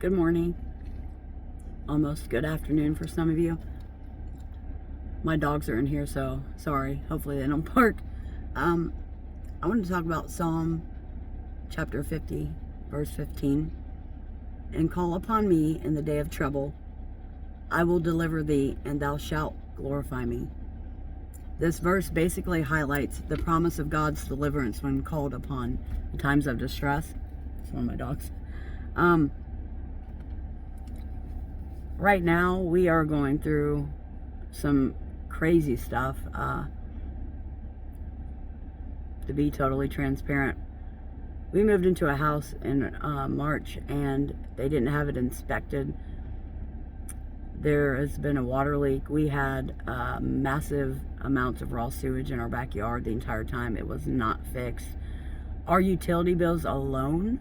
Good morning, almost good afternoon for some of you. My dogs are in here, so sorry. Hopefully they don't bark. I wanted to talk about Psalm chapter 50, verse 15. And call upon me in the day of trouble. I will deliver thee, and thou shalt glorify me. This verse basically highlights the promise of God's deliverance when called upon in times of distress. It's one of my dogs. Right now, we are going through some crazy stuff. To be totally transparent, we moved into a house in March, and they didn't have it inspected. There has been a water leak. We had massive amounts of raw sewage in our backyard the entire time. It was not fixed. Our utility bills alone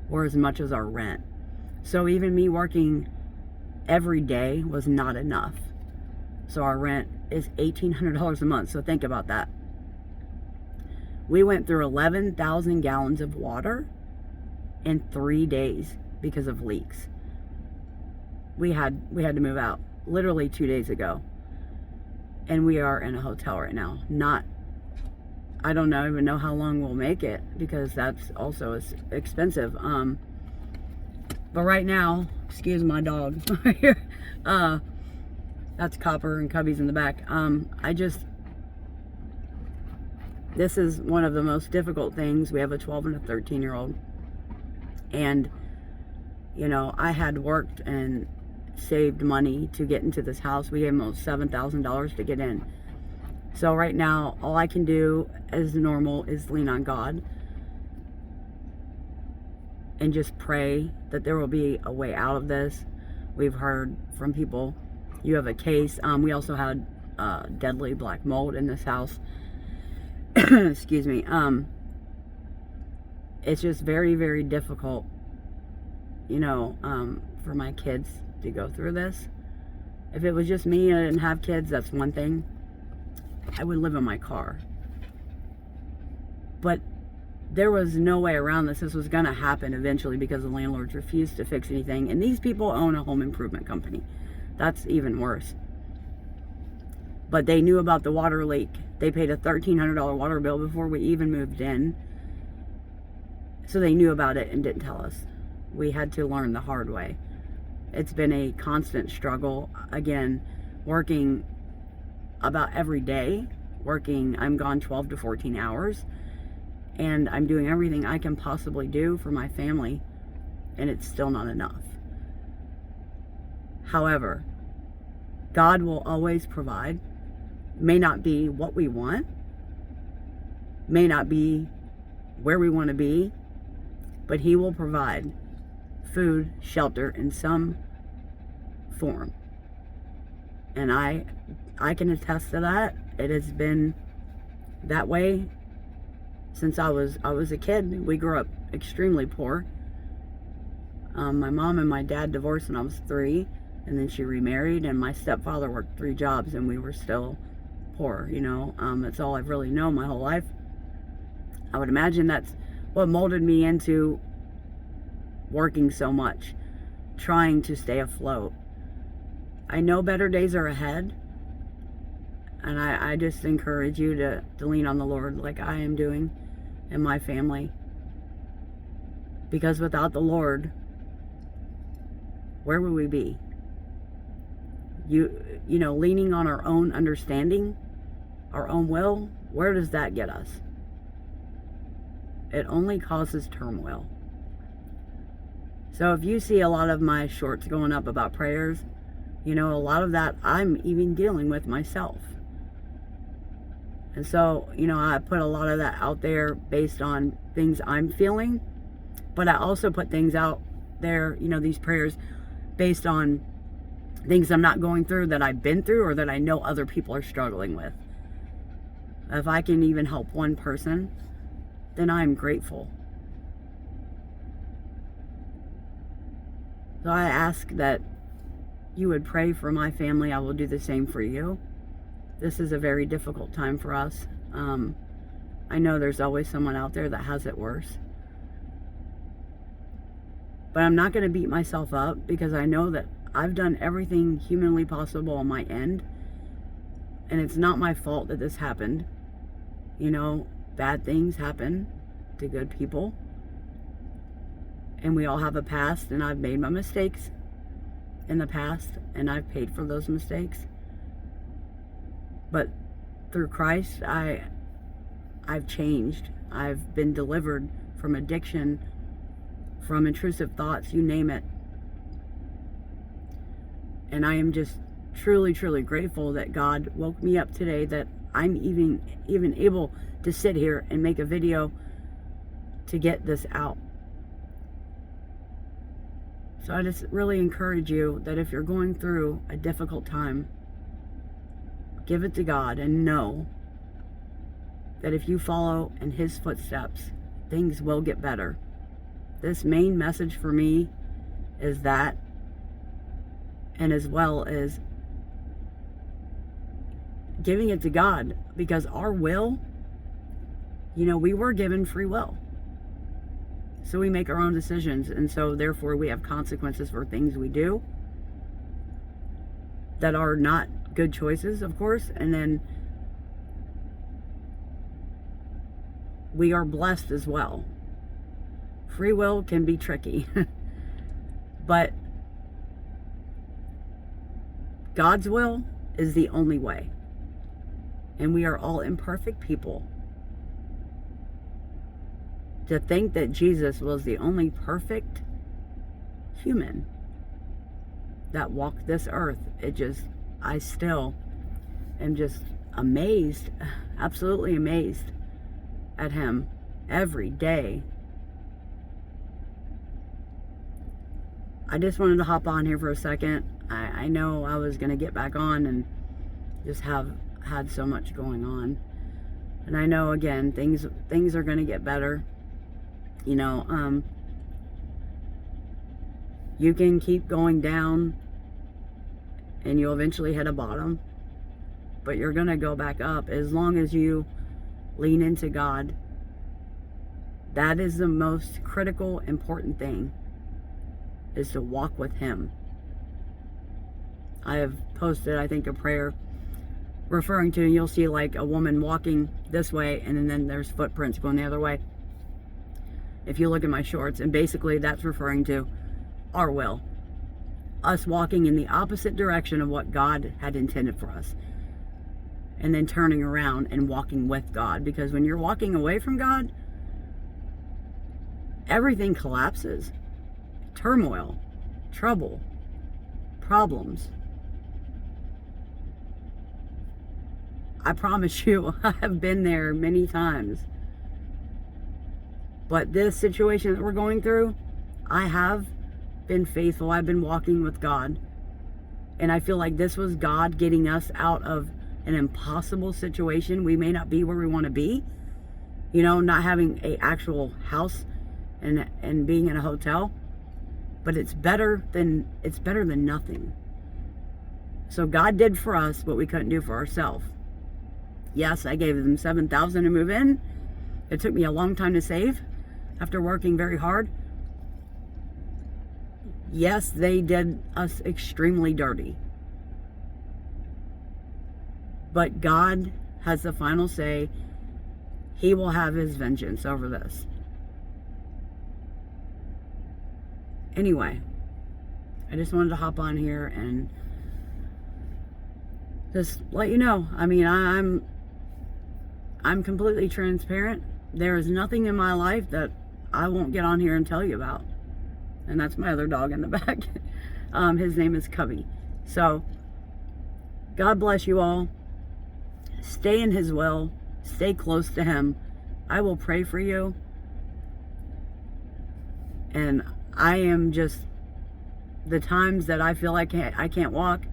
were as much as our rent. So even me working every day was not enough. So our rent is $1,800 a month. So think about that. We went through 11,000 gallons of water in 3 days because of leaks. We had to move out literally 2 days ago. And we are in a hotel right now. I don't even know how long we'll make it, because that's also expensive. But right now, excuse my dog right here. That's Copper, and Cubby's in the back. This is one of the most difficult things. We have a 12 and a 13-year-old. And, I had worked and saved money to get into this house. We gave almost $7,000 to get in. So right now, all I can do as normal is lean on God and just pray that there will be a way out of this. We've heard from people, you have a case. We also had deadly black mold in this house. Excuse me. It's just very, very difficult, for my kids to go through this. If it was just me and I didn't have kids, that's one thing. I would live in my car. But there was no way around this. This was going to happen eventually because the landlords refused to fix anything. And these people own a home improvement company. That's even worse. But they knew about the water leak. They paid a $1,300 water bill before we even moved in. So they knew about it and didn't tell us. We had to learn the hard way. It's been a constant struggle. Again, working about every day. I'm gone 12 to 14 hours. And I'm doing everything I can possibly do for my family, and it's still not enough. However, God will always provide. May not be what we want, may not be where we want to be, but He will provide food, shelter in some form. And I can attest to that. It has been that way since I was a kid. We grew up extremely poor. My mom and my dad divorced when I was 3, and then she remarried, and my stepfather worked 3 jobs, and we were still poor. That's all I've really known my whole life. I would imagine that's what molded me into working so much, trying to stay afloat. I know better days are ahead, and I just encourage you to lean on the Lord like I am doing, and my family. Because without the Lord, where would we be? Leaning on our own understanding, our own will, where does that get us? It only causes turmoil. So if you see a lot of my shorts going up about prayers, a lot of that I'm even dealing with myself. And so, I put a lot of that out there based on things I'm feeling. But I also put things out there, these prayers, based on things I'm not going through, that I've been through, or that I know other people are struggling with. If I can even help one person, then I'm grateful. So I ask that you would pray for my family. I will do the same for you. This is a very difficult time for us. I know there's always someone out there that has it worse. But I'm not going to beat myself up, because I know that I've done everything humanly possible on my end. And it's not my fault that this happened. You know, bad things happen to good people. And we all have a past, and I've made my mistakes in the past, and I've paid for those mistakes. But through Christ, I've changed. I've been delivered from addiction, from intrusive thoughts, you name it. And I am just truly, truly grateful that God woke me up today, that I'm even able to sit here and make a video to get this out. So I just really encourage you that if you're going through a difficult time, give it to God, and know that if you follow in His footsteps, things will get better. This main message for me is that, and as well as giving it to God, because our will, you know, we were given free will. So we make our own decisions, and so therefore we have consequences for things we do that are not good choices, of course. And then we are blessed as well. Free will can be tricky, but God's will is the only way. And we are all imperfect people. To think that Jesus was the only perfect human that walked this earth, I still am just amazed, absolutely amazed at Him every day. I just wanted to hop on here for a second. I know I was going to get back on and just had so much going on. And I know, again, things are going to get better. You know, you can keep going down and you'll eventually hit a bottom, but you're going to go back up as long as you lean into God. That is the most critical, important thing, is to walk with Him. I have posted, I think, a prayer referring to, you'll see like a woman walking this way, and then there's footprints going the other way. If you look at my shorts, and basically that's referring to our will. Us walking in the opposite direction of what God had intended for us. And then turning around and walking with God. Because when you're walking away from God, everything collapses. Turmoil, trouble, problems. I promise you, I have been there many times. But this situation that we're going through, I have been faithful. I've been walking with God. And I feel like this was God getting us out of an impossible situation. We may not be where we want to be. You know, not having an actual house and being in a hotel. But it's better than nothing. So God did for us what we couldn't do for ourselves. Yes, I gave them $7,000 to move in. It took me a long time to save after working very hard. Yes, they did us extremely dirty. But God has the final say. He will have His vengeance over this. Anyway, I just wanted to hop on here and just let you know. I mean, I'm completely transparent. There is nothing in my life that I won't get on here and tell you about. And that's my other dog in the back. His name is Cubby. So, God bless you all. Stay in His will. Stay close to Him. I will pray for you. And I am just, the times that I feel like I can't walk,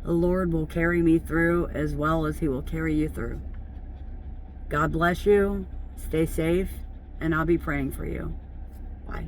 the Lord will carry me through as well as He will carry you through. God bless you. Stay safe. And I'll be praying for you. Bye.